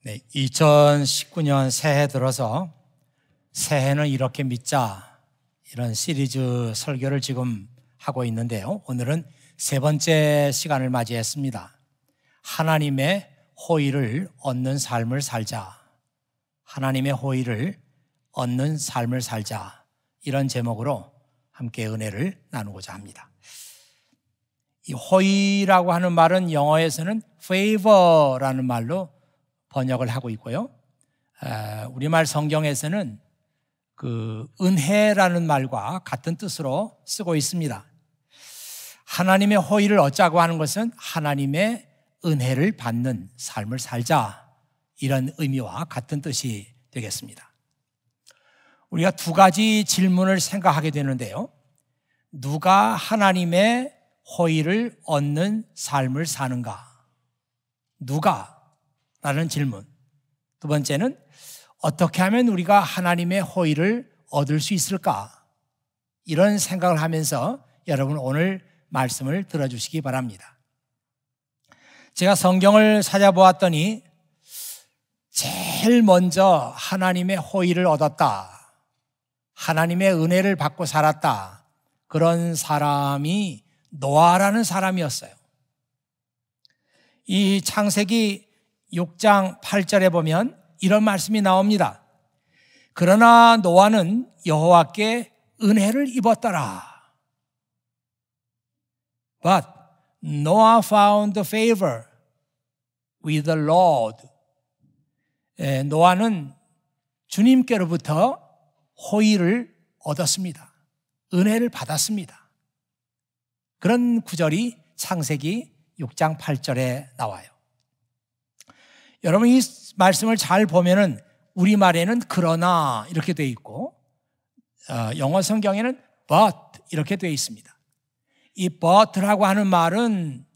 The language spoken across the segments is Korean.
네, 2019년 새해 들어서 새해는 이렇게 믿자 이런 시리즈 설교를 지금 하고 있는데요. 오늘은 세 번째 시간을 맞이했습니다. 하나님의 호의를 얻는 삶을 살자. 하나님의 호의를 얻는 삶을 살자. 이런 제목으로 함께 은혜를 나누고자 합니다. 이 호의라고 하는 말은 영어에서는 favor라는 말로 번역을 하고 있고요. 우리말 성경에서는 그 은혜라는 말과 같은 뜻으로 쓰고 있습니다. 하나님의 호의를 얻자고 하는 것은 하나님의 은혜를 받는 삶을 살자, 이런 의미와 같은 뜻이 되겠습니다. 우리가 두 가지 질문을 생각하게 되는데요. 누가 하나님의 호의를 얻는 삶을 사는가? 누가? 라는 질문. 두 번째는 어떻게 하면 우리가 하나님의 호의를 얻을 수 있을까? 이런 생각을 하면서 여러분 오늘 말씀을 들어주시기 바랍니다. 제가 성경을 찾아보았더니 제일 먼저 하나님의 호의를 얻었다, 하나님의 은혜를 받고 살았다, 그런 사람이 노아라는 사람이었어요. 이 창세기 6장 8절에 보면 이런 말씀이 나옵니다. 그러나 노아는 여호와께 은혜를 입었더라. But Noah found favor with the Lord. 노아는 주님께로부터 호의를 얻었습니다. 은혜를 받았습니다. 그런 구절이 창세기 6장 8절에 나와요. 여러분 이 말씀을 잘 보면은 우리말에는 그러나 이렇게 되어 있고 영어 성경에는 but 이렇게 되어 있습니다. 이 but라고 하는 말은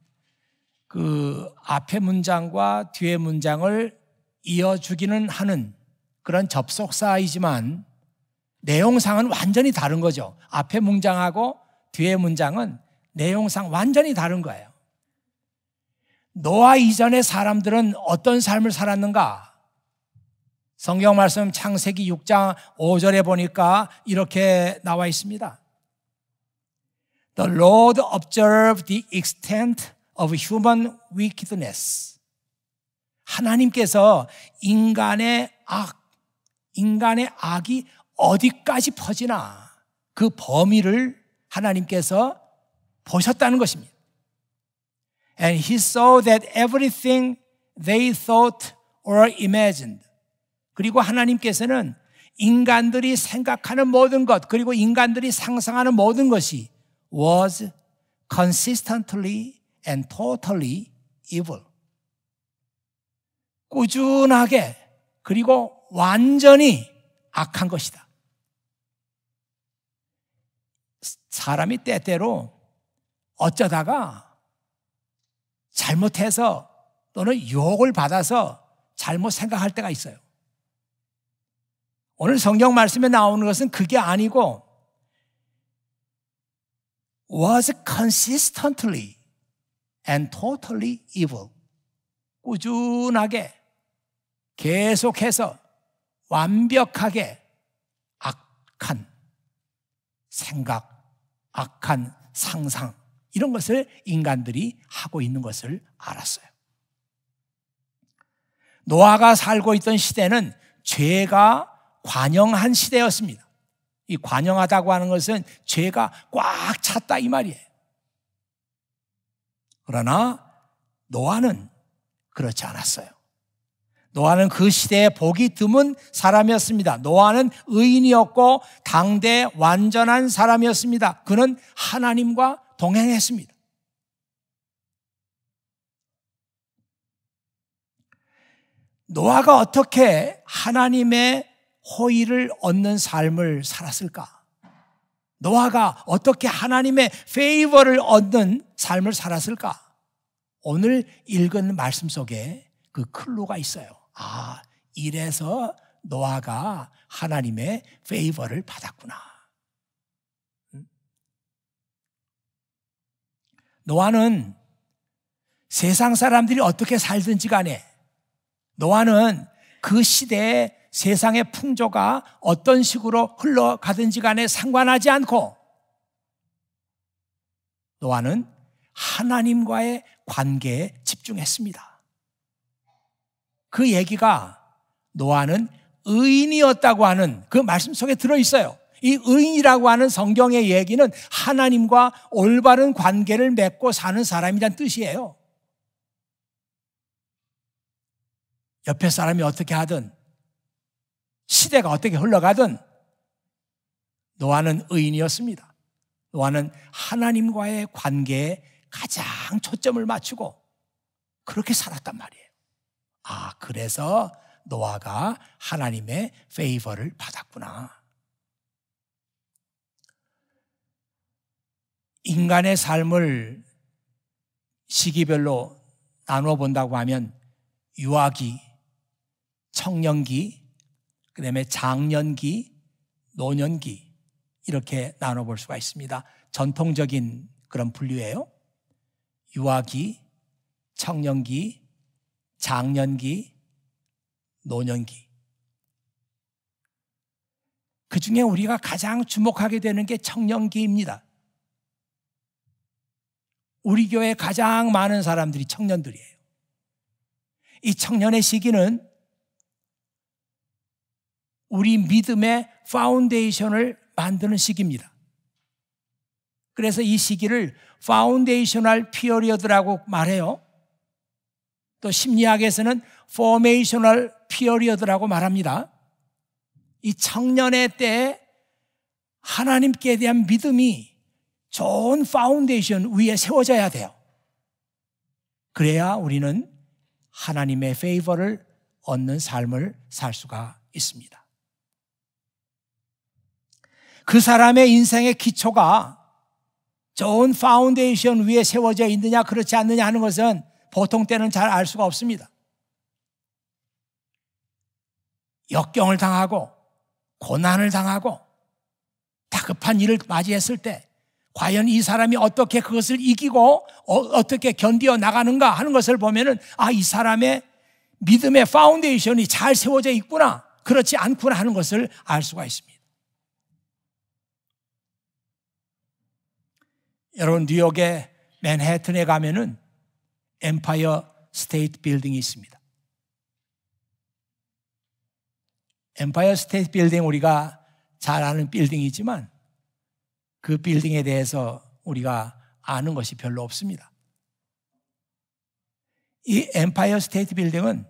그 앞에 문장과 뒤에 문장을 이어주기는 하는 그런 접속사이지만 내용상은 완전히 다른 거죠. 앞에 문장하고 뒤에 문장은 내용상 완전히 다른 거예요. 노아 이전의 사람들은 어떤 삶을 살았는가? 성경 말씀 창세기 6장 5절에 보니까 이렇게 나와 있습니다. The Lord observed the extent of human wickedness. 하나님께서 인간의 악이 어디까지 퍼지나 그 범위를 하나님께서 보셨다는 것입니다. And he saw that everything they thought or imagined. 그리고 하나님께서는 인간들이 생각하는 모든 것, 그리고 인간들이 상상하는 모든 것이 was consistently and totally evil. 꾸준하게 그리고 완전히 악한 것이다. 사람이 때때로 어쩌다가 잘못해서 또는 유혹을 받아서 잘못 생각할 때가 있어요. 오늘 성경 말씀에 나오는 것은 그게 아니고 was consistently and totally evil. 꾸준하게 계속해서 완벽하게 악한 생각, 악한 상상, 이런 것을 인간들이 하고 있는 것을 알았어요. 노아가 살고 있던 시대는 죄가 관영한 시대였습니다. 이 관영하다고 하는 것은 죄가 꽉 찼다 이 말이에요. 그러나 노아는 그렇지 않았어요. 노아는 그 시대에 복이 드문 사람이었습니다. 노아는 의인이었고 당대 완전한 사람이었습니다. 그는 하나님과 동행했습니다. 노아가 어떻게 하나님의 호의를 얻는 삶을 살았을까? 노아가 어떻게 하나님의 페이버를 얻는 삶을 살았을까? 오늘 읽은 말씀 속에 그 클루가 있어요. 이래서 노아가 하나님의 페이버를 받았구나. 노아는 세상 사람들이 어떻게 살든지 간에 노아는 그 시대의 세상의 풍조가 어떤 식으로 흘러가든지 간에 상관하지 않고 노아는 하나님과의 관계에 집중했습니다. 그 얘기가 노아는 의인이었다고 하는 그 말씀 속에 들어있어요. 이 의인이라고 하는 성경의 얘기는 하나님과 올바른 관계를 맺고 사는 사람이란 뜻이에요. 옆에 사람이 어떻게 하든 시대가 어떻게 흘러가든 노아는 의인이었습니다. 노아는 하나님과의 관계에 가장 초점을 맞추고 그렇게 살았단 말이에요. 그래서 노아가 하나님의 페이버를 받았구나. 인간의 삶을 시기별로 나누어 본다고 하면 유아기, 청년기, 그 다음에 장년기, 노년기 이렇게 나눠볼 수가 있습니다. 전통적인 그런 분류예요. 유아기, 청년기, 장년기, 노년기. 그 중에 우리가 가장 주목하게 되는 게 청년기입니다. 우리 교회에 가장 많은 사람들이 청년들이에요. 이 청년의 시기는 우리 믿음의 파운데이션을 만드는 시기입니다. 그래서 이 시기를 파운데이셔널 피어리어드라고 말해요. 또 심리학에서는 포메이셔널 피어리어드라고 말합니다. 이 청년의 때에 하나님께 대한 믿음이 좋은 파운데이션 위에 세워져야 돼요. 그래야 우리는 하나님의 페이버를 얻는 삶을 살 수가 있습니다. 그 사람의 인생의 기초가 좋은 파운데이션 위에 세워져 있느냐 그렇지 않느냐 하는 것은 보통 때는 잘 알 수가 없습니다. 역경을 당하고 고난을 당하고 다급한 일을 맞이했을 때 과연 이 사람이 어떻게 그것을 이기고 어떻게 견디어 나가는가 하는 것을 보면은 이 사람의 믿음의 파운데이션이 잘 세워져 있구나 그렇지 않구나 하는 것을 알 수가 있습니다. 여러분 뉴욕의 맨해튼에 가면은 엠파이어 스테이트 빌딩이 있습니다. 엠파이어 스테이트 빌딩 우리가 잘 아는 빌딩이지만 그 빌딩에 대해서 우리가 아는 것이 별로 없습니다. 이 엠파이어 스테이트 빌딩은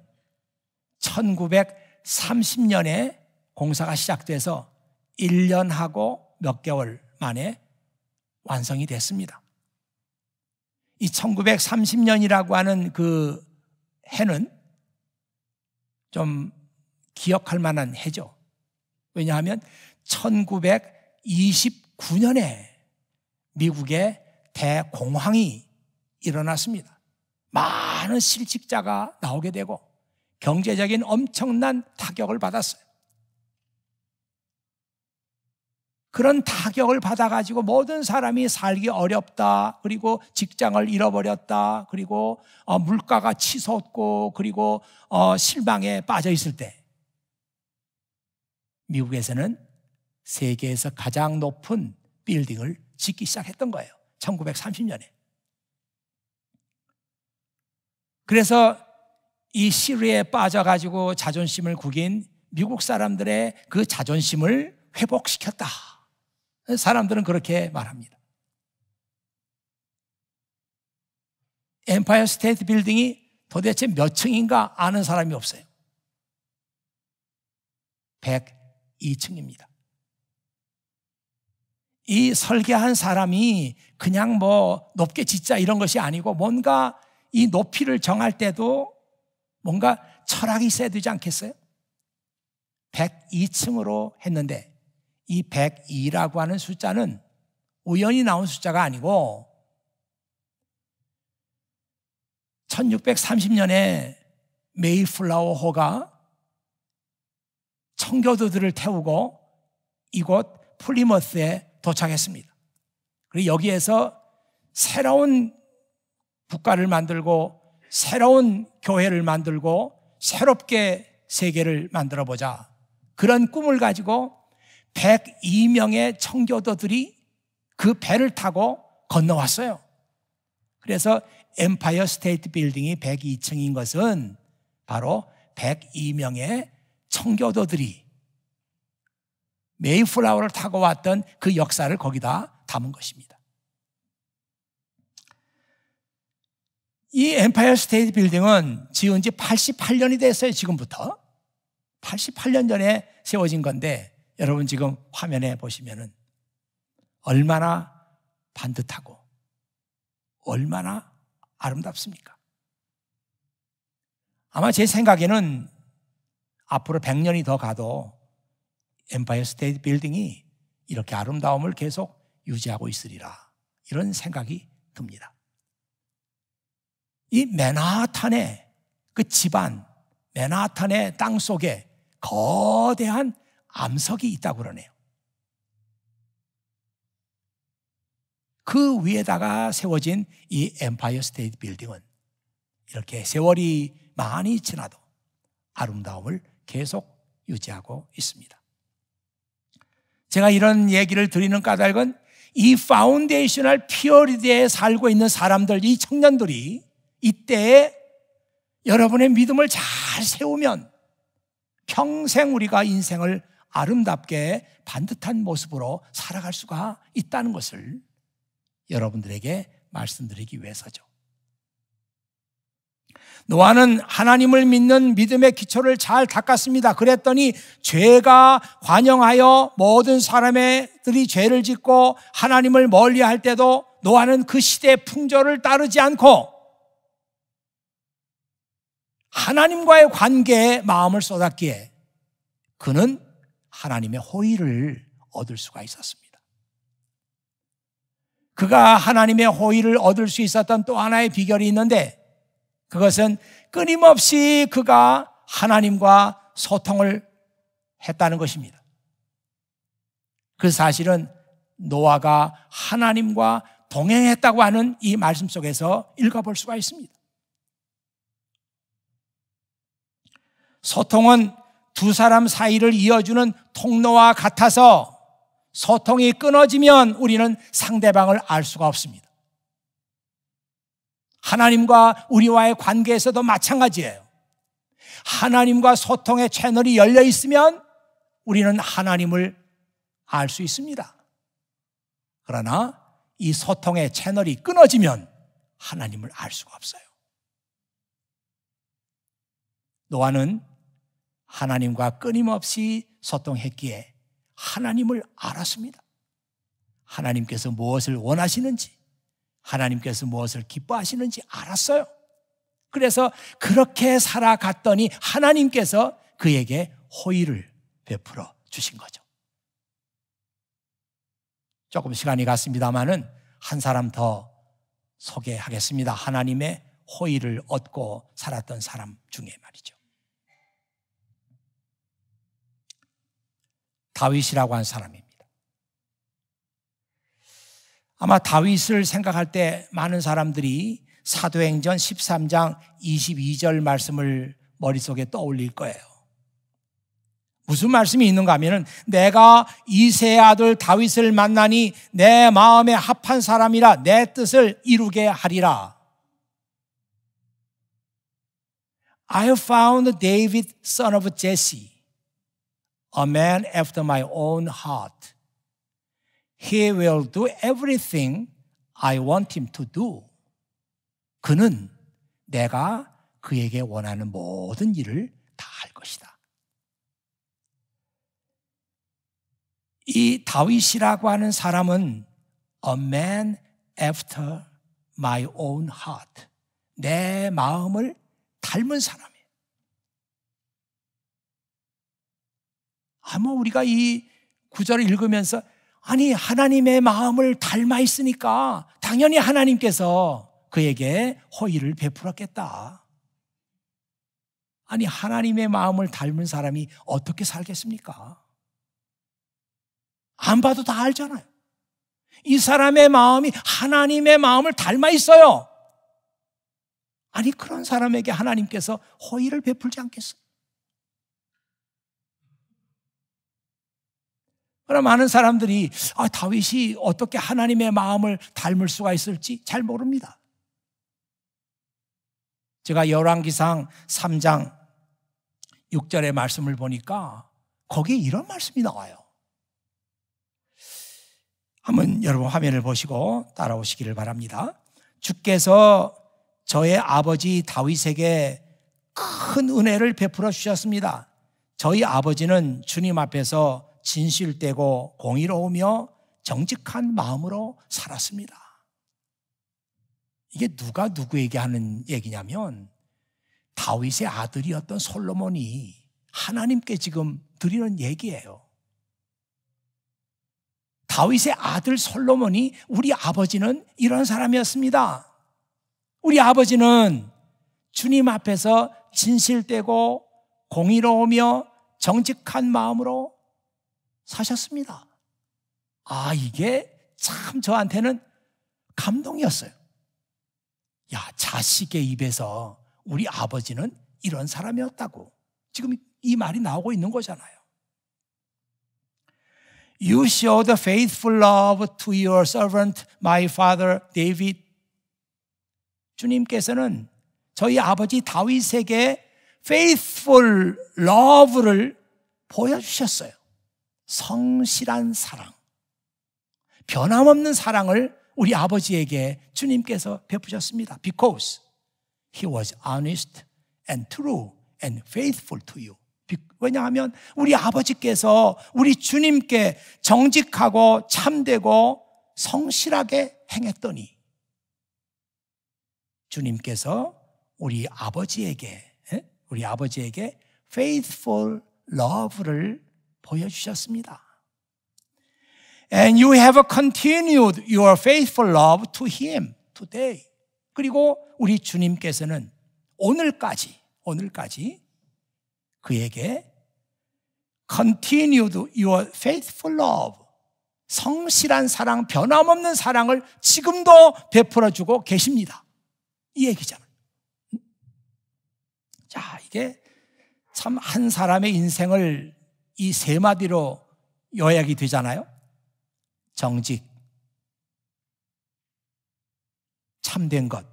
1930년에 공사가 시작돼서 1년하고 몇 개월 만에 완성이 됐습니다. 이 1930년이라고 하는 그 해는 좀 기억할 만한 해죠. 왜냐하면 1929년에 미국에 대공황이 일어났습니다. 많은 실직자가 나오게 되고 경제적인 엄청난 타격을 받았어요. 그런 타격을 받아가지고 모든 사람이 살기 어렵다. 그리고 직장을 잃어버렸다. 그리고 물가가 치솟고 그리고 실망에 빠져 있을 때 미국에서는 세계에서 가장 높은 빌딩을 짓기 시작했던 거예요. 1930년에. 그래서 이 시리에 빠져가지고 자존심을 구긴 미국 사람들의 그 자존심을 회복시켰다. 사람들은 그렇게 말합니다. 엠파이어 스테이트 빌딩이 도대체 몇 층인가 아는 사람이 없어요. 102층입니다. 이 설계한 사람이 그냥 높게 짓자 이런 것이 아니고 뭔가 이 높이를 정할 때도 뭔가 철학이 있어야 되지 않겠어요? 102층으로 했는데 이 102라고 하는 숫자는 우연히 나온 숫자가 아니고 1630년에 메이플라워호가 청교도들을 태우고 이곳 플리머스에 도착했습니다. 그리고 여기에서 새로운 국가를 만들고 새로운 교회를 만들고 새롭게 세계를 만들어보자. 그런 꿈을 가지고 102명의 청교도들이 그 배를 타고 건너왔어요. 그래서 엠파이어 스테이트 빌딩이 102층인 것은 바로 102명의 청교도들이 메이플라워를 타고 왔던 그 역사를 거기다 담은 것입니다. 이 엠파이어 스테이트 빌딩은 지은 지 88년이 됐어요. 지금부터 88년 전에 세워진 건데, 여러분 지금 화면에 보시면은 얼마나 반듯하고 얼마나 아름답습니까? 아마 제 생각에는 앞으로 100년이 더 가도 엠파이어 스테이트 빌딩이 이렇게 아름다움을 계속 유지하고 있으리라, 이런 생각이 듭니다. 이 맨하탄의 그 집안, 맨하탄의 땅 속에 거대한 암석이 있다고 그러네요. 그 위에다가 세워진 이 엠파이어 스테이트 빌딩은 이렇게 세월이 많이 지나도 아름다움을 계속 유지하고 있습니다. 제가 이런 얘기를 드리는 까닭은 이 파운데이셔널 피어리드에 살고 있는 사람들, 이 청년들이 이때에 여러분의 믿음을 잘 세우면 평생 우리가 인생을 아름답게 반듯한 모습으로 살아갈 수가 있다는 것을 여러분들에게 말씀드리기 위해서죠. 노아는 하나님을 믿는 믿음의 기초를 잘 닦았습니다. 그랬더니 죄가 관영하여 모든 사람들이 죄를 짓고 하나님을 멀리할 때도 노아는 그 시대의 풍조를 따르지 않고 하나님과의 관계에 마음을 쏟았기에 그는 하나님의 호의를 얻을 수가 있었습니다. 그가 하나님의 호의를 얻을 수 있었던 또 하나의 비결이 있는데, 그것은 끊임없이 그가 하나님과 소통을 했다는 것입니다. 그 사실은 노아가 하나님과 동행했다고 하는 이 말씀 속에서 읽어볼 수가 있습니다. 소통은 두 사람 사이를 이어주는 통로와 같아서 소통이 끊어지면 우리는 상대방을 알 수가 없습니다. 하나님과 우리와의 관계에서도 마찬가지예요. 하나님과 소통의 채널이 열려 있으면 우리는 하나님을 알 수 있습니다. 그러나 이 소통의 채널이 끊어지면 하나님을 알 수가 없어요. 노아는 하나님과 끊임없이 소통했기에 하나님을 알았습니다. 하나님께서 무엇을 원하시는지, 하나님께서 무엇을 기뻐하시는지 알았어요. 그래서 그렇게 살아갔더니 하나님께서 그에게 호의를 베풀어 주신 거죠. 조금 시간이 갔습니다마는 한 사람 더 소개하겠습니다. 하나님의 호의를 얻고 살았던 사람 중에 말이죠. 다윗이라고 한 사람입니다. 아마 다윗을 생각할 때 많은 사람들이 사도행전 13장 22절 말씀을 머릿속에 떠올릴 거예요. 무슨 말씀이 있는가 하면은, 내가 이새의 아들 다윗을 만나니 내 마음에 합한 사람이라 내 뜻을 이루게 하리라. I have found David, son of Jesse, a man after my own heart. He will do everything I want him to do. 그는 내가 그에게 원하는 모든 일을 다 할 것이다. 이 다윗이라고 하는 사람은 a man after my own heart. 내 마음을 닮은 사람이에요. 아마 우리가 이 구절을 읽으면서, 아니 하나님의 마음을 닮아 있으니까 당연히 하나님께서 그에게 호의를 베풀었겠다. 아니 하나님의 마음을 닮은 사람이 어떻게 살겠습니까? 안 봐도 다 알잖아요. 이 사람의 마음이 하나님의 마음을 닮아 있어요. 아니 그런 사람에게 하나님께서 호의를 베풀지 않겠어요? 그럼 많은 사람들이 다윗이 어떻게 하나님의 마음을 닮을 수가 있을지 잘 모릅니다. 제가 열왕기상 3장 6절의 말씀을 보니까 거기에 이런 말씀이 나와요. 한번 여러분 화면을 보시고 따라오시기를 바랍니다. 주께서 저의 아버지 다윗에게 큰 은혜를 베풀어 주셨습니다. 저희 아버지는 주님 앞에서 진실되고 공의로우며 정직한 마음으로 살았습니다. 이게 누가 누구에게 하는 얘기냐면 다윗의 아들이었던 솔로몬이 하나님께 지금 드리는 얘기예요. 다윗의 아들 솔로몬이 우리 아버지는 이런 사람이었습니다. 우리 아버지는 주님 앞에서 진실되고 공의로우며 정직한 마음으로 사셨습니다. 이게 참 저한테는 감동이었어요. 자식의 입에서 우리 아버지는 이런 사람이었다고 지금 이 말이 나오고 있는 거잖아요. You showed faithful love to your servant, my father David. 주님께서는 저희 아버지 다윗에게 faithful love를 보여주셨어요. 성실한 사랑, 변함없는 사랑을 우리 아버지에게 주님께서 베푸셨습니다. Because he was honest and true and faithful to you. 왜냐하면 우리 아버지께서 우리 주님께 정직하고 참되고 성실하게 행했더니 주님께서 우리 아버지에게 faithful love를 보여주셨습니다. And you have continued your faithful love to him today. 그리고 우리 주님께서는 오늘까지 그에게 continued your faithful love, 성실한 사랑, 변함없는 사랑을 지금도 베풀어주고 계십니다. 이 얘기잖아요. 자, 이게 참 한 사람의 인생을 이 세 마디로 요약이 되잖아요. 정직, 참된 것,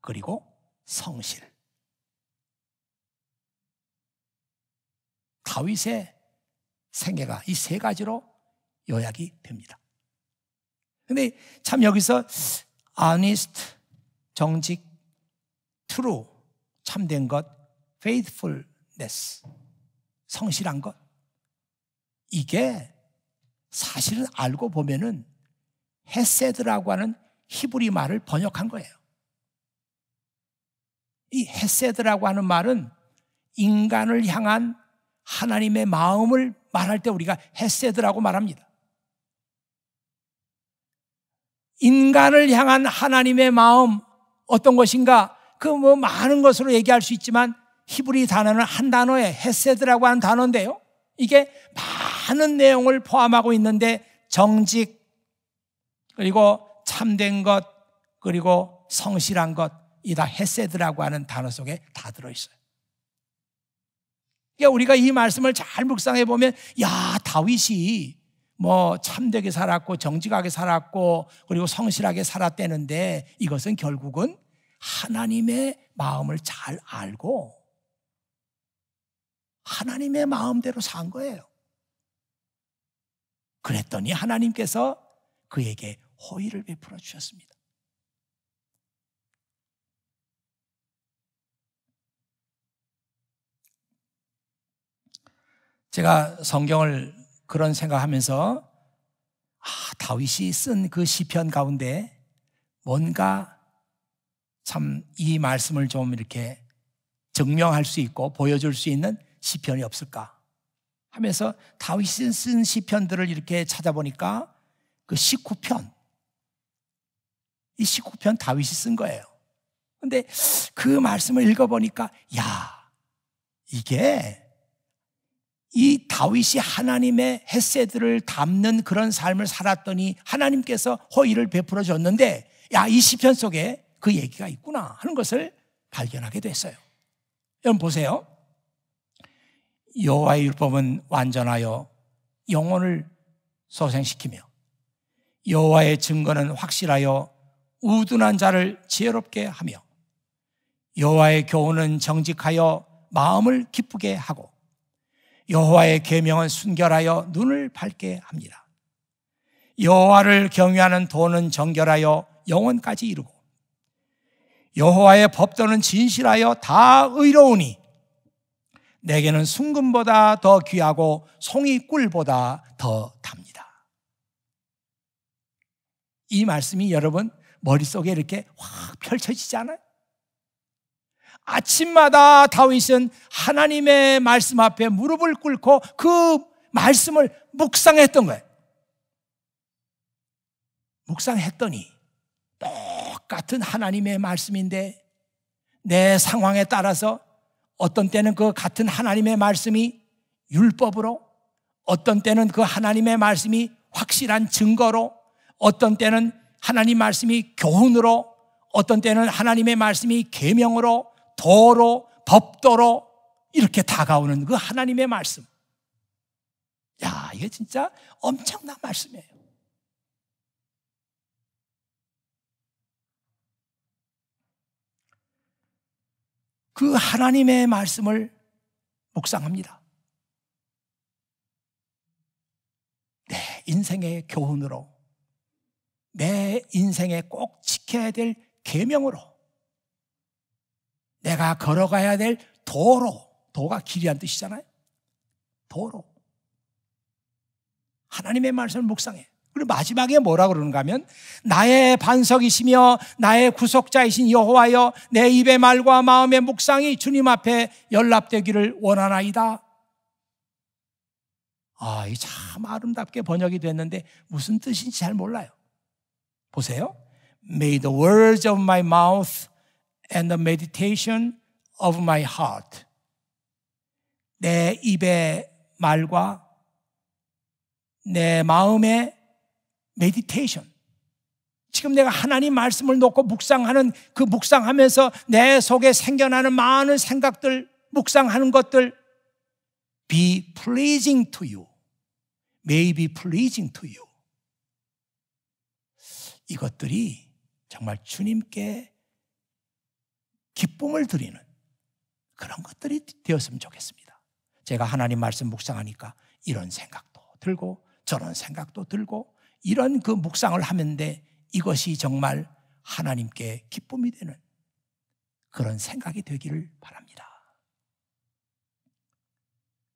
그리고 성실. 다윗의 생애가 이 세 가지로 요약이 됩니다. 근데 참 여기서 honest, 정직, true, 참된 것, faithfulness, 성실한 것, 이게 사실은 알고 보면은 헤세드라고 하는 히브리 말을 번역한 거예요. 이 헤세드라고 하는 말은 인간을 향한 하나님의 마음을 말할 때 우리가 헤세드라고 말합니다. 인간을 향한 하나님의 마음 어떤 것인가? 그 많은 것으로 얘기할 수 있지만 히브리 단어는 한 단어에 헤세드라고 하는 단어인데요. 이게 많은 내용을 포함하고 있는데 정직, 그리고 참된 것, 그리고 성실한 것, 이 다 헤세드라고 하는 단어 속에 다 들어있어요. 그러니까 우리가 이 말씀을 잘 묵상해 보면 다윗이 참되게 살았고 정직하게 살았고 그리고 성실하게 살았다는데 이것은 결국은 하나님의 마음을 잘 알고 하나님의 마음대로 산 거예요. 그랬더니 하나님께서 그에게 호의를 베풀어 주셨습니다. 제가 성경을 그런 생각하면서 다윗이 쓴 그 시편 가운데 뭔가 참 이 말씀을 좀 이렇게 증명할 수 있고 보여줄 수 있는 시편이 없을까 하면서 다윗이 쓴 시편들을 이렇게 찾아보니까 그 19편, 이 19편 다윗이 쓴 거예요. 근데 그 말씀을 읽어보니까 이게 이 다윗이 하나님의 헤세드를 담는 그런 삶을 살았더니 하나님께서 호의를 베풀어 줬는데 이 시편 속에 그 얘기가 있구나 하는 것을 발견하게 됐어요. 여러분 보세요. 여호와의 율법은 완전하여 영혼을 소생시키며 여호와의 증거는 확실하여 우둔한 자를 지혜롭게 하며 여호와의 교훈은 정직하여 마음을 기쁘게 하고 여호와의 계명은 순결하여 눈을 밝게 합니다. 여호와를 경외하는 도는 정결하여 영혼까지 이루고 여호와의 법도는 진실하여 다 의로우니 내게는 순금보다 더 귀하고 송이 꿀보다 더 답니다. 이 말씀이 여러분 머릿속에 이렇게 확 펼쳐지지 않아요? 아침마다 다윗은 하나님의 말씀 앞에 무릎을 꿇고 그 말씀을 묵상했던 거예요. 묵상했더니 똑같은 하나님의 말씀인데 내 상황에 따라서 어떤 때는 그 같은 하나님의 말씀이 율법으로, 어떤 때는 그 하나님의 말씀이 확실한 증거로, 어떤 때는 하나님 말씀이 교훈으로, 어떤 때는 하나님의 말씀이 계명으로, 도로, 법도로 이렇게 다가오는 그 하나님의 말씀. 야, 이게 진짜 엄청난 말씀이에요. 그 하나님의 말씀을 묵상합니다. 내 인생의 교훈으로, 내 인생에 꼭 지켜야 될 계명으로, 내가 걸어가야 될 도로, 도가 길이란 뜻이잖아요. 도로. 하나님의 말씀을 묵상해. 그리고 마지막에 뭐라고 그러는가 하면 나의 반석이시며 나의 구속자이신 여호와여 내 입의 말과 마음의 묵상이 주님 앞에 연락되기를 원하나이다. 아, 이게 참 아름답게 번역이 됐는데 무슨 뜻인지 잘 몰라요. 보세요. May the words of my mouth and the meditation of my heart. 내 입의 말과 내 마음의 메디테이션. 지금 내가 하나님 말씀을 놓고 묵상하는 그 묵상하면서 내 속에 생겨나는 많은 생각들, 묵상하는 것들 be pleasing to you. may be pleasing to you. 이것들이 정말 주님께 기쁨을 드리는 그런 것들이 되었으면 좋겠습니다. 제가 하나님 말씀 묵상하니까 이런 생각도 들고 저런 생각도 들고 이런 그 묵상을 하는데 이것이 정말 하나님께 기쁨이 되는 그런 생각이 되기를 바랍니다.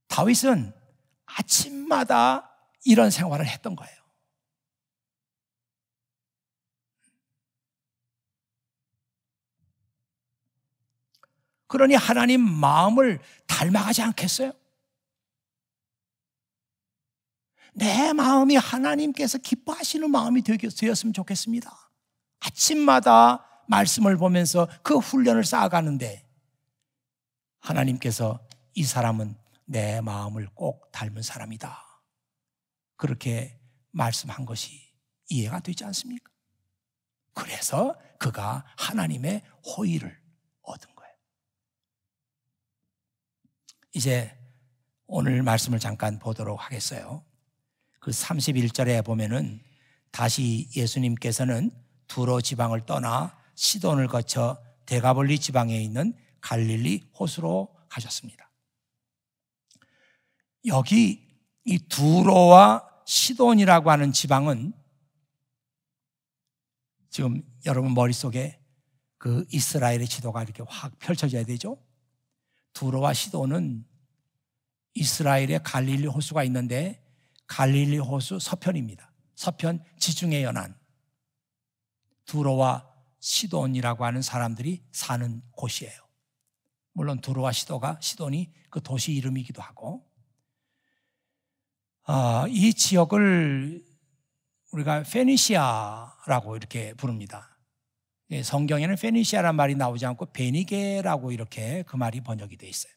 다윗은 아침마다 이런 생활을 했던 거예요. 그러니 하나님 마음을 닮아가지 않겠어요? 내 마음이 하나님께서 기뻐하시는 마음이 되었으면 좋겠습니다. 아침마다 말씀을 보면서 그 훈련을 쌓아가는데 하나님께서 이 사람은 내 마음을 꼭 닮은 사람이다. 그렇게 말씀한 것이 이해가 되지 않습니까? 그래서 그가 하나님의 호의를 얻은 거예요. 이제 오늘 말씀을 잠깐 보도록 하겠어요. 그 31절에 보면은 다시 예수님께서는 두로 지방을 떠나 시돈을 거쳐 데가볼리 지방에 있는 갈릴리 호수로 가셨습니다. 여기 이 두로와 시돈이라고 하는 지방은 지금 여러분 머릿속에 그 이스라엘의 지도가 이렇게 확 펼쳐져야 되죠. 두로와 시돈은 이스라엘의 갈릴리 호수가 있는데 갈릴리 호수 서편입니다. 서편 지중해 연안. 두로와 시돈이라고 하는 사람들이 사는 곳이에요. 물론 두로와 시돈이 그 도시 이름이기도 하고, 이 지역을 우리가 페니시아라고 이렇게 부릅니다. 성경에는 페니시아라는 말이 나오지 않고 베니게라고 이렇게 그 말이 번역이 되어 있어요.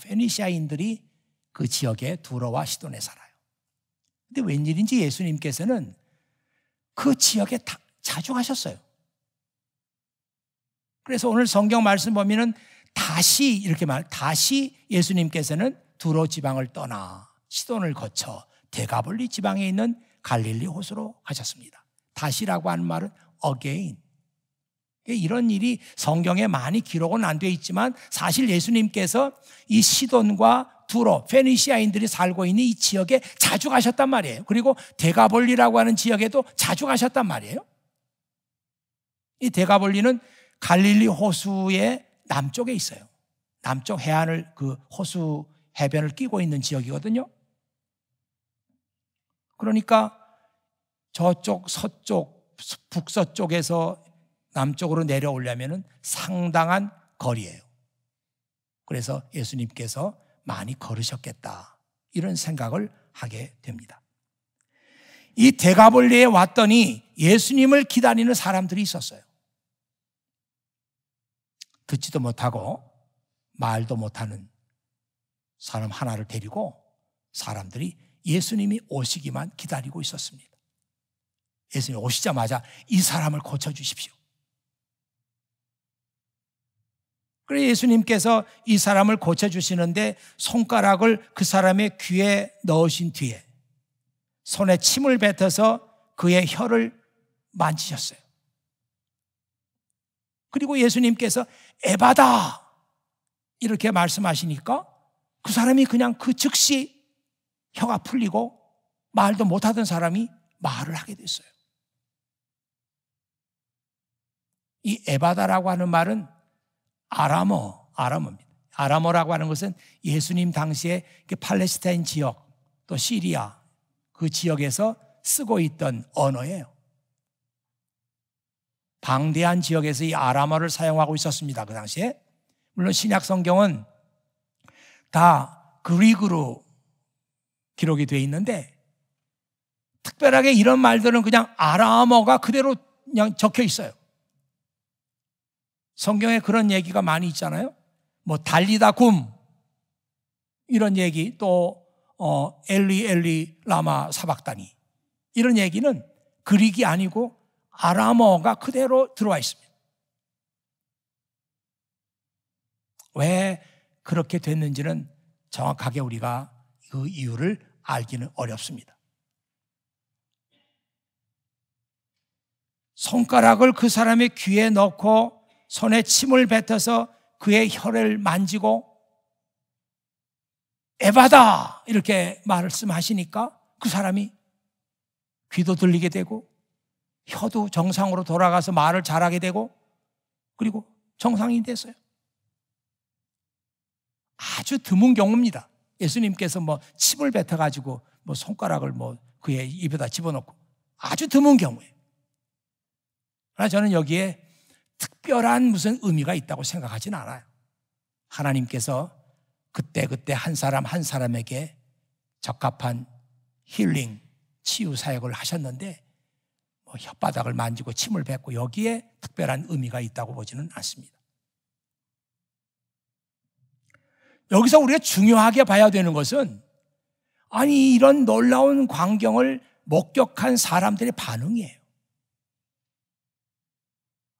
페니시아인들이 그 지역에 두로와 시돈에 살아요. 근데 웬일인지 예수님께서는 그 지역에 자주 가셨어요. 그래서 오늘 성경 말씀 보면은 다시 예수님께서는 두로 지방을 떠나 시돈을 거쳐 데가볼리 지방에 있는 갈릴리 호수로 가셨습니다. 다시라고 하는 말은 again. 이런 일이 성경에 많이 기록은 안 되어 있지만 사실 예수님께서 이 시돈과 두로, 페니시아인들이 살고 있는 이 지역에 자주 가셨단 말이에요. 그리고 데가볼리라고 하는 지역에도 자주 가셨단 말이에요. 이 데가볼리는 갈릴리 호수의 남쪽에 있어요. 남쪽 해안을 그 호수 해변을 끼고 있는 지역이거든요. 그러니까 저쪽 서쪽, 북서쪽에서 남쪽으로 내려오려면 상당한 거리예요. 그래서 예수님께서 많이 걸으셨겠다, 이런 생각을 하게 됩니다. 이 데가볼리에 왔더니 예수님을 기다리는 사람들이 있었어요. 듣지도 못하고 말도 못하는 사람 하나를 데리고 사람들이 예수님이 오시기만 기다리고 있었습니다. 예수님이 오시자마자 이 사람을 고쳐주십시오. 그래서 예수님께서 이 사람을 고쳐주시는데 손가락을 그 사람의 귀에 넣으신 뒤에 손에 침을 뱉어서 그의 혀를 만지셨어요. 그리고 예수님께서 에바다 이렇게 말씀하시니까 그 사람이 그냥 그 즉시 혀가 풀리고 말도 못하던 사람이 말을 하게 됐어요. 이 에바다라고 하는 말은 아람어입니다. 아람어라고 하는 것은 예수님 당시에 팔레스타인 지역 또 시리아 그 지역에서 쓰고 있던 언어예요. 방대한 지역에서 이 아람어를 사용하고 있었습니다. 그 당시에. 물론 신약 성경은 다 그리그로 기록이 되어 있는데 특별하게 이런 말들은 그냥 아람어가 그대로 그냥 적혀 있어요. 성경에 그런 얘기가 많이 있잖아요. 뭐 달리다 굼 이런 얘기, 또 엘리 엘리 라마 사박다니 이런 얘기는 그릭이 아니고 아람어가 그대로 들어와 있습니다. 왜 그렇게 됐는지는 정확하게 우리가 그 이유를 알기는 어렵습니다. 손가락을 그 사람의 귀에 넣고 손에 침을 뱉어서 그의 혀를 만지고 에바다 이렇게 말씀하시니까 그 사람이 귀도 들리게 되고 혀도 정상으로 돌아가서 말을 잘하게 되고 그리고 정상이 됐어요. 아주 드문 경우입니다. 예수님께서 뭐 침을 뱉어가지고 뭐 손가락을 뭐 그의 입에다 집어넣고 아주 드문 경우예요. 그러나 저는 여기에 특별한 무슨 의미가 있다고 생각하지는 않아요. 하나님께서 그때 한 사람 한 사람에게 적합한 힐링, 치유 사역을 하셨는데 뭐 혓바닥을 만지고 침을 뱉고 여기에 특별한 의미가 있다고 보지는 않습니다. 여기서 우리가 중요하게 봐야 되는 것은 아니 이런 놀라운 광경을 목격한 사람들의 반응이에요.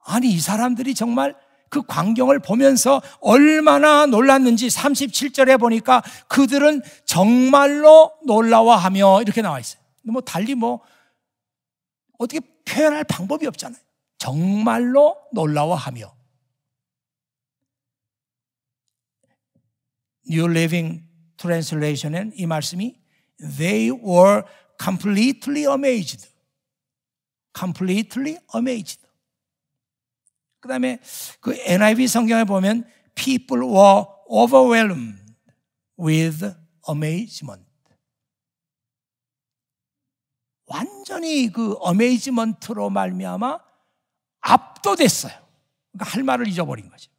아니 이 사람들이 정말 그 광경을 보면서 얼마나 놀랐는지 37절에 보니까 그들은 정말로 놀라워하며 이렇게 나와 있어요. 뭐 달리 뭐 어떻게 표현할 방법이 없잖아요. 정말로 놀라워하며. New Living Translation은 이 말씀이 They were completely amazed. Completely amazed. 그 다음에 그 NIV 성경에 보면 People were overwhelmed with amazement. 완전히 그 amazement로 말미암아 압도됐어요. 그러니까 할 말을 잊어버린 거죠.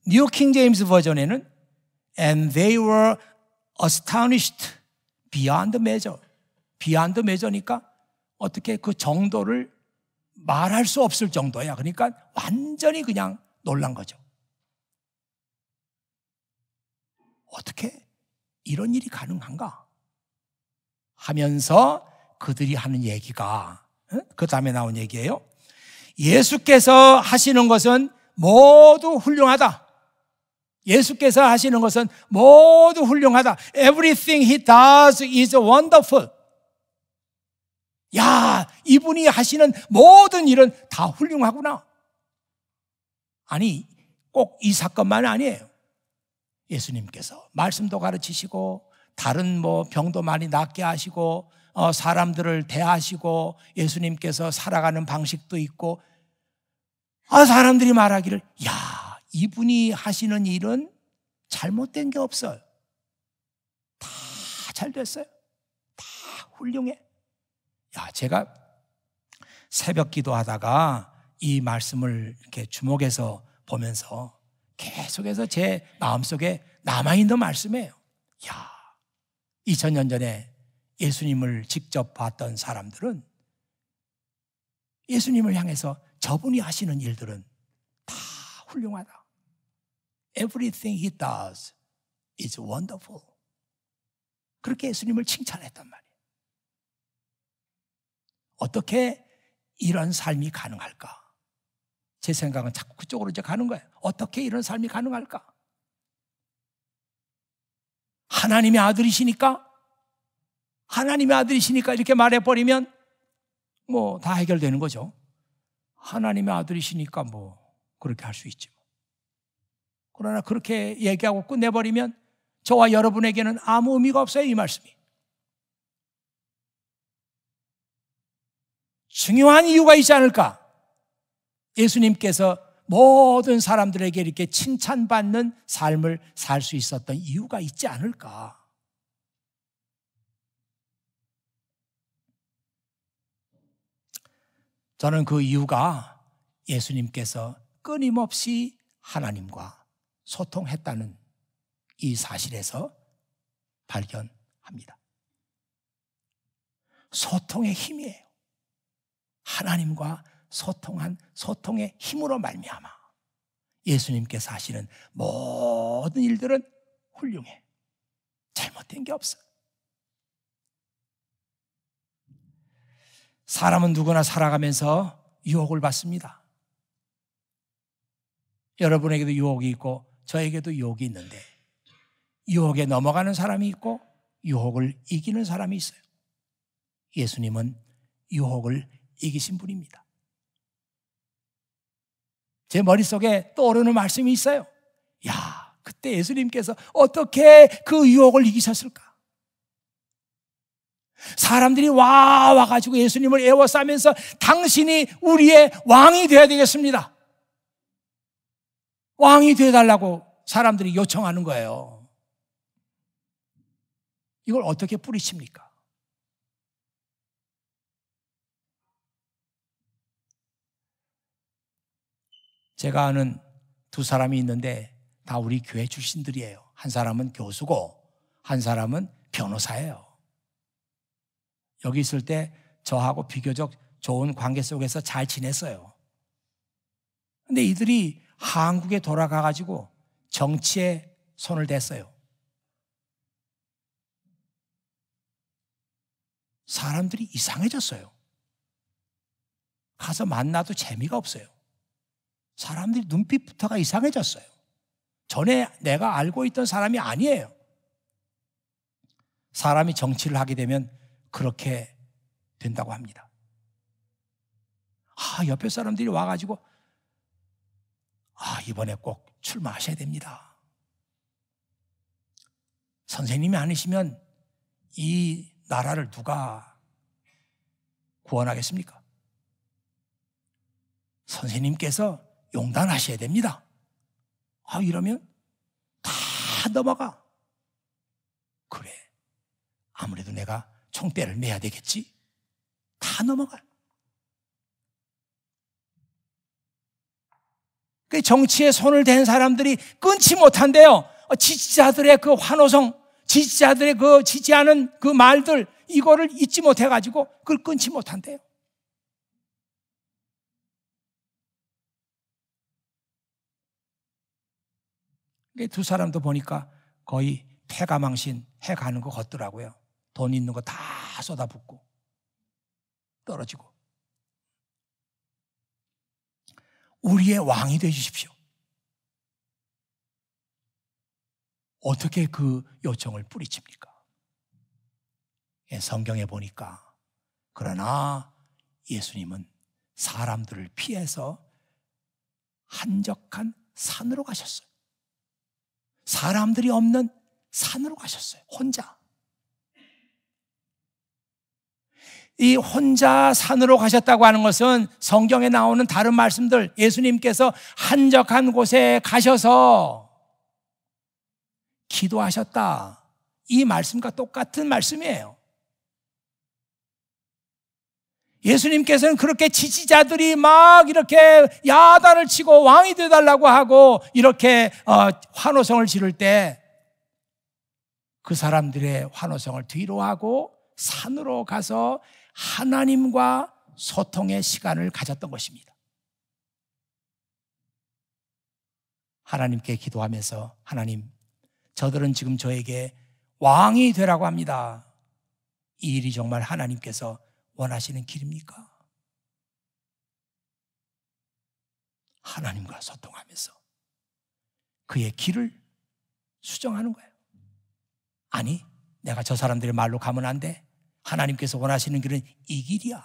뉴 킹 제임스 버전에는 And they were astonished beyond measure. beyond measure니까 어떻게 그 정도를 말할 수 없을 정도야. 그러니까 완전히 그냥 놀란 거죠. 어떻게 이런 일이 가능한가 하면서 그들이 하는 얘기가 그 다음에 나온 얘기예요. 예수께서 하시는 것은 모두 훌륭하다. 예수께서 하시는 것은 모두 훌륭하다. Everything he does is wonderful. 야, 이분이 하시는 모든 일은 다 훌륭하구나. 아니, 꼭 이 사건만 아니에요. 예수님께서 말씀도 가르치시고 다른 병도 많이 낫게 하시고 사람들을 대하시고 예수님께서 살아가는 방식도 있고 사람들이 말하기를 야, 이분이 하시는 일은 잘못된 게 없어요. 다 잘 됐어요. 다 훌륭해. 야, 제가 새벽 기도하다가 이 말씀을 이렇게 주목해서 보면서 계속해서 제 마음속에 남아있는 말씀이에요. 야, 2000년 전에 예수님을 직접 봤던 사람들은 예수님을 향해서 저분이 하시는 일들은 다 훌륭하다. Everything he does is wonderful. 그렇게 예수님을 칭찬했단 말이에요. 어떻게 이런 삶이 가능할까? 제 생각은 자꾸 그쪽으로 이제 가는 거예요. 어떻게 이런 삶이 가능할까? 하나님의 아들이시니까 이렇게 말해버리면 다 해결되는 거죠. 하나님의 아들이시니까 그렇게 할 수 있지. 그러나 그렇게 얘기하고 끝내버리면 저와 여러분에게는 아무 의미가 없어요, 이 말씀이. 중요한 이유가 있지 않을까? 예수님께서 모든 사람들에게 이렇게 칭찬받는 삶을 살 수 있었던 이유가 있지 않을까? 저는 그 이유가 예수님께서 끊임없이 하나님과 소통했다는 이 사실에서 발견합니다. 소통의 힘이에요. 하나님과 소통의 힘으로 말미암아 예수님께서 하시는 모든 일들은 훌륭해. 잘못된 게 없어. 사람은 누구나 살아가면서 유혹을 받습니다. 여러분에게도 유혹이 있고 저에게도 유혹이 있는데 유혹에 넘어가는 사람이 있고 유혹을 이기는 사람이 있어요. 예수님은 유혹을 이기신 분입니다. 제 머릿속에 떠오르는 말씀이 있어요. 야, 그때 예수님께서 어떻게 그 유혹을 이기셨을까? 사람들이 와가지고 예수님을 애워싸면서 당신이 우리의 왕이 되어야 되겠습니다. 왕이 되어달라고 사람들이 요청하는 거예요. 이걸 어떻게 뿌리칩니까? 제가 아는 두 사람이 있는데 다 우리 교회 출신들이에요. 한 사람은 교수고 한 사람은 변호사예요. 여기 있을 때 저하고 비교적 좋은 관계 속에서 잘 지냈어요. 근데 이들이 한국에 돌아가가지고 정치에 손을 댔어요. 사람들이 이상해졌어요. 가서 만나도 재미가 없어요. 사람들이 눈빛부터가 이상해졌어요. 전에 내가 알고 있던 사람이 아니에요. 사람이 정치를 하게 되면 그렇게 된다고 합니다. 옆에 사람들이 와가지고 이번에 꼭 출마하셔야 됩니다. 선생님이 아니시면 이 나라를 누가 구원하겠습니까? 선생님께서 용단하셔야 됩니다. 이러면 다 넘어가. 그래, 아무래도 내가 총대를 매야 되겠지. 다 넘어가요. 그 정치에 손을 댄 사람들이 끊지 못한대요. 지지자들의 그 환호성, 지지자들의 그 지지하는 그 말들, 이거를 잊지 못해가지고 그걸 끊지 못한대요. 두 사람도 보니까 거의 패가망신 해가는 것 같더라고요. 돈 있는 거 다 쏟아붓고 떨어지고. 우리의 왕이 되어 주십시오. 어떻게 그 요청을 뿌리칩니까? 성경에 보니까 그러나 예수님은 사람들을 피해서 한적한 산으로 가셨어요. 사람들이 없는 산으로 가셨어요. 혼자. 이 혼자 산으로 가셨다고 하는 것은 성경에 나오는 다른 말씀들, 예수님께서 한적한 곳에 가셔서 기도하셨다, 이 말씀과 똑같은 말씀이에요. 예수님께서는 그렇게 지지자들이 막 이렇게 야단을 치고 왕이 되어달라고 하고 이렇게 환호성을 지를 때 그 사람들의 환호성을 뒤로 하고 산으로 가서 하나님과 소통의 시간을 가졌던 것입니다. 하나님께 기도하면서 하나님, 저들은 지금 저에게 왕이 되라고 합니다. 이 일이 정말 하나님께서 원하시는 길입니까? 하나님과 소통하면서 그의 길을 수정하는 거예요. 아니, 내가 저 사람들의 말로 가면 안 돼. 하나님께서 원하시는 길은 이 길이야.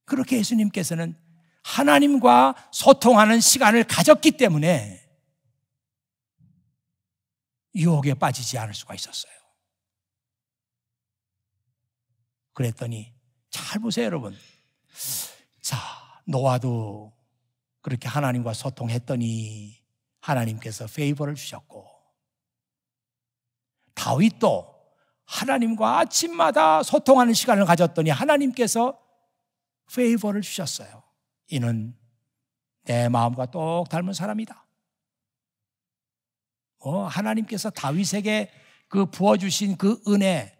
그렇게 예수님께서는 하나님과 소통하는 시간을 가졌기 때문에 유혹에 빠지지 않을 수가 있었어요. 그랬더니 잘 보세요, 여러분. 자, 노아도 그렇게 하나님과 소통했더니 하나님께서 페이버를 주셨고, 다윗도 하나님과 아침마다 소통하는 시간을 가졌더니 하나님께서 페이버를 주셨어요. 이는 내 마음과 똑 닮은 사람이다. 하나님께서 다윗에게 그 부어주신 그 은혜,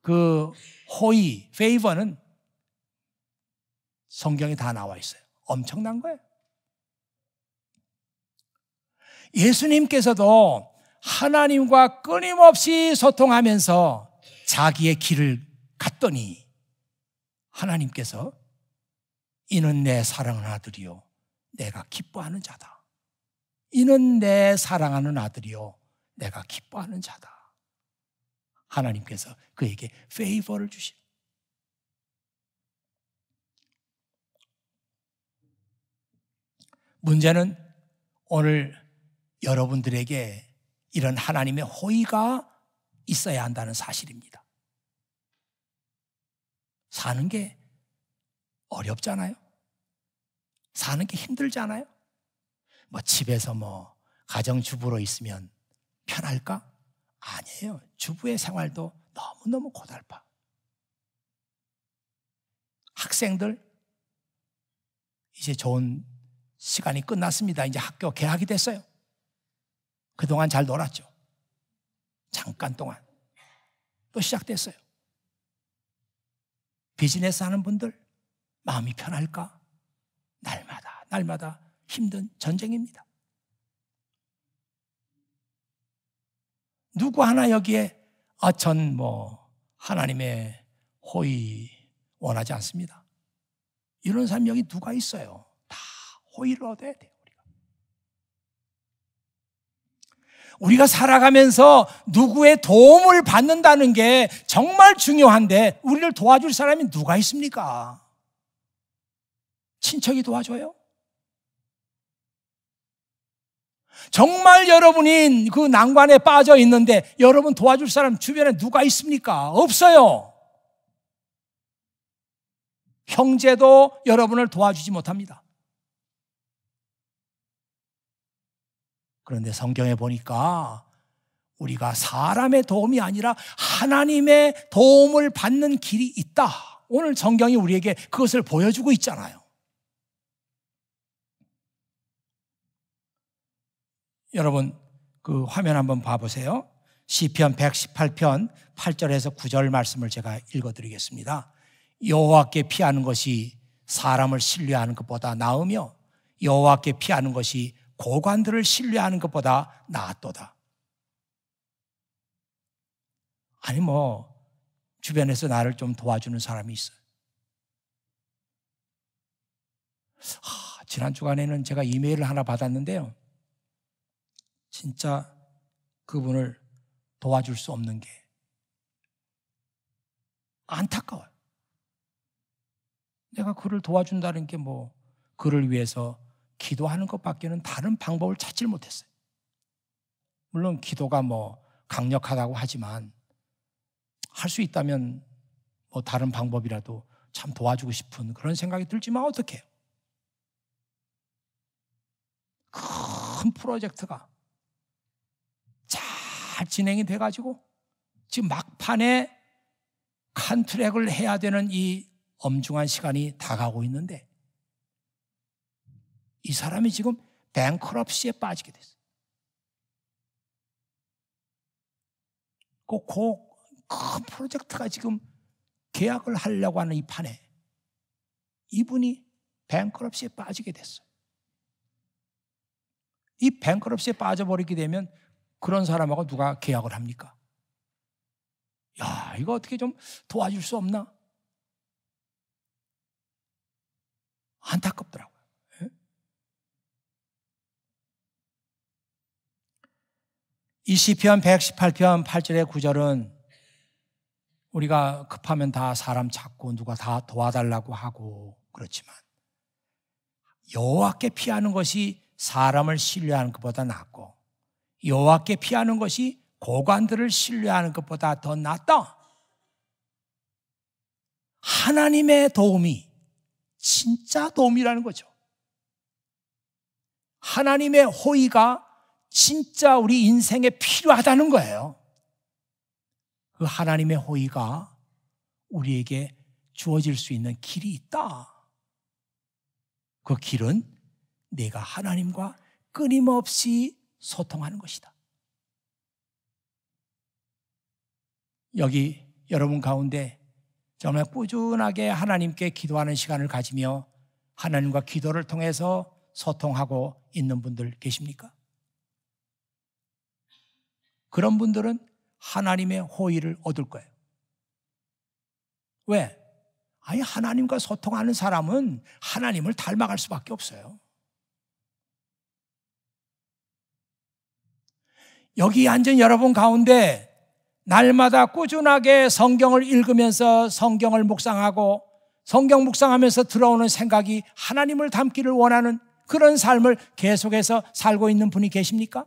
그 호의, 페이버는 성경에 다 나와 있어요. 엄청난 거예요. 예수님께서도 하나님과 끊임없이 소통하면서 자기의 길을 갔더니 하나님께서 이는 내 사랑하는 아들이요 내가 기뻐하는 자다. 이는 내 사랑하는 아들이요 내가 기뻐하는 자다. 하나님께서 그에게 페이버를 주신. 문제는 오늘 여러분들에게 이런 하나님의 호의가 있어야 한다는 사실입니다. 사는 게 어렵잖아요. 사는 게 힘들잖아요. 집에서 가정주부로 있으면 편할까? 아니에요. 주부의 생활도 너무너무 고달파. 학생들 이제 좋은 시간이 끝났습니다. 이제 학교 개학이 됐어요. 그동안 잘 놀았죠. 잠깐 동안 또 시작됐어요. 비즈니스 하는 분들 마음이 편할까? 날마다 힘든 전쟁입니다. 누구 하나 여기에 전 하나님의 호의 원하지 않습니다. 이런 사람 여기 누가 있어요? 다 호의를 얻어야 돼요. 우리가 살아가면서 누구의 도움을 받는다는 게 정말 중요한데 우리를 도와줄 사람이 누가 있습니까? 친척이 도와줘요? 정말 여러분이 그 난관에 빠져 있는데 여러분 도와줄 사람 주변에 누가 있습니까? 없어요. 형제도 여러분을 도와주지 못합니다. 그런데 성경에 보니까 우리가 사람의 도움이 아니라 하나님의 도움을 받는 길이 있다. 오늘 성경이 우리에게 그것을 보여주고 있잖아요. 여러분 그 화면 한번 봐보세요. 시편 118편 8절에서 9절 말씀을 제가 읽어드리겠습니다. 여호와께 피하는 것이 사람을 신뢰하는 것보다 나으며 여호와께 피하는 것이 고관들을 신뢰하는 것보다 나았도다. 아니 주변에서 나를 좀 도와주는 사람이 있어요. 지난 주간에는 제가 이메일을 하나 받았는데요. 진짜 그분을 도와줄 수 없는 게 안타까워요. 내가 그를 도와준다는 게 그를 위해서 기도하는 것밖에는 다른 방법을 찾질 못했어요. 물론 기도가 강력하다고 하지만 할 수 있다면 다른 방법이라도 참 도와주고 싶은 그런 생각이 들지만 어떡해요? 큰 프로젝트가 잘 진행이 돼가지고 지금 막판에 컨트랙을 해야 되는 이 엄중한 시간이 다가오고 있는데 이 사람이 지금 뱅크럽시에 빠지게 됐어요. 큰 프로젝트가 지금 계약을 하려고 하는 이 판에 이분이 뱅크럽시에 빠지게 됐어요. 이 뱅크럽시에 빠져버리게 되면 그런 사람하고 누가 계약을 합니까? 야, 이거 어떻게 좀 도와줄 수 없나? 안타깝더라고요. 이 시편 118편 8절의 9절은 우리가 급하면 다 사람 찾고 누가 다 도와달라고 하고 그렇지만 여호와께 피하는 것이 사람을 신뢰하는 것보다 낫고 여호와께 피하는 것이 고관들을 신뢰하는 것보다 더 낫다. 하나님의 도움이 진짜 도움이라는 거죠. 하나님의 호의가 진짜 우리 인생에 필요하다는 거예요. 그 하나님의 호의가 우리에게 주어질 수 있는 길이 있다. 그 길은 내가 하나님과 끊임없이 소통하는 것이다. 여기 여러분 가운데 정말 꾸준하게 하나님께 기도하는 시간을 가지며 하나님과 기도를 통해서 소통하고 있는 분들 계십니까? 그런 분들은 하나님의 호의를 얻을 거예요. 왜? 아니, 하나님과 소통하는 사람은 하나님을 닮아갈 수밖에 없어요. 여기 앉은 여러분 가운데 날마다 꾸준하게 성경을 읽으면서 성경을 묵상하고 성경 묵상하면서 들어오는 생각이 하나님을 닮기를 원하는 그런 삶을 계속해서 살고 있는 분이 계십니까?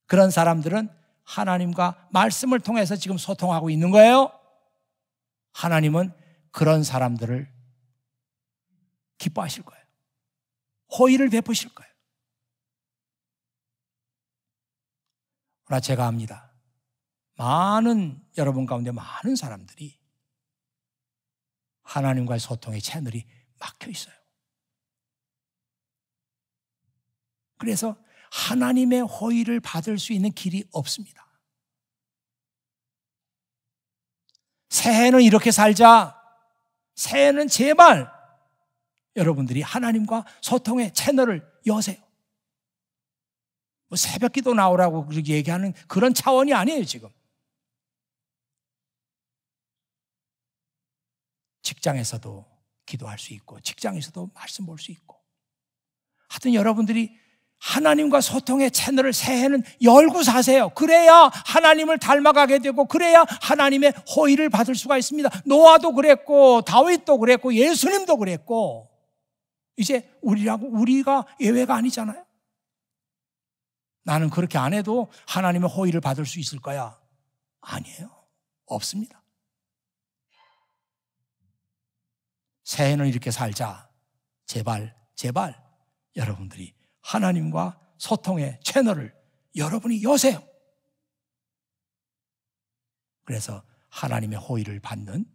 그런 사람들은 하나님과 말씀을 통해서 지금 소통하고 있는 거예요. 하나님은 그런 사람들을 기뻐하실 거예요. 호의를 베푸실 거예요. 그러나 제가 압니다. 여러분 가운데 많은 사람들이 하나님과의 소통의 채널이 막혀 있어요. 그래서 하나님의 호의를 받을 수 있는 길이 없습니다. 새해는 이렇게 살자. 새해는 제발 여러분들이 하나님과 소통의 채널을 여세요. 새벽 기도 나오라고 그렇게 얘기하는 그런 차원이 아니에요, 지금. 직장에서도 기도할 수 있고 직장에서도 말씀 볼 수 있고 하여튼 여러분들이 하나님과 소통의 채널을 새해는 열고 사세요. 그래야 하나님을 닮아가게 되고 그래야 하나님의 호의를 받을 수가 있습니다. 노아도 그랬고 다윗도 그랬고 예수님도 그랬고 이제 우리가 예외가 아니잖아요. 나는 그렇게 안 해도 하나님의 호의를 받을 수 있을 거야. 아니에요. 없습니다. 새해는 이렇게 살자. 제발 여러분들이 하나님과 소통의 채널을 여러분이 여세요. 그래서 하나님의 호의를 받는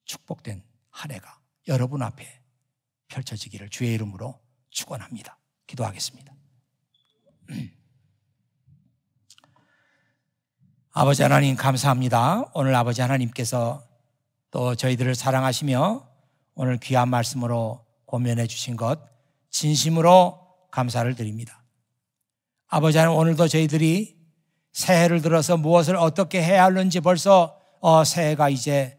축복된 한 해가 여러분 앞에 펼쳐지기를 주의 이름으로 축원합니다. 기도하겠습니다. 아버지 하나님 감사합니다. 오늘 아버지 하나님께서 또 저희들을 사랑하시며 오늘 귀한 말씀으로 권면해 주신 것 진심으로 감사를 드립니다. 아버지 하나님 오늘도 저희들이 새해를 들어서 무엇을 어떻게 해야 하는지 벌써 새해가 이제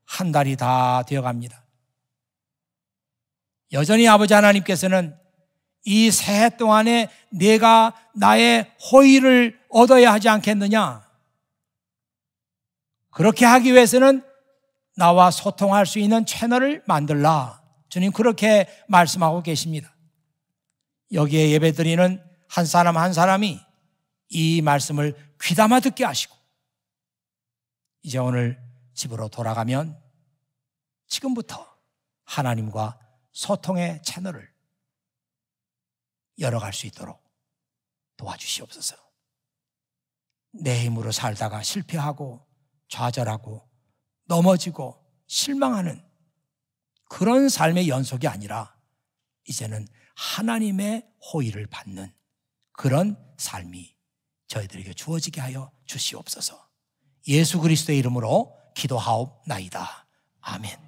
한 달이 다 되어갑니다. 여전히 아버지 하나님께서는 이 새해 동안에 내가 나의 호의를 얻어야 하지 않겠느냐? 그렇게 하기 위해서는 나와 소통할 수 있는 채널을 만들라. 주님 그렇게 말씀하고 계십니다. 여기에 예배드리는 한 사람 한 사람이 이 말씀을 귀담아 듣게 하시고 이제 오늘 집으로 돌아가면 지금부터 하나님과 소통의 채널을 열어갈 수 있도록 도와주시옵소서. 내 힘으로 살다가 실패하고 좌절하고 넘어지고 실망하는 그런 삶의 연속이 아니라 이제는 하나님의 호의를 받는 그런 삶이 저희들에게 주어지게 하여 주시옵소서. 예수 그리스도의 이름으로 기도하옵나이다. 아멘.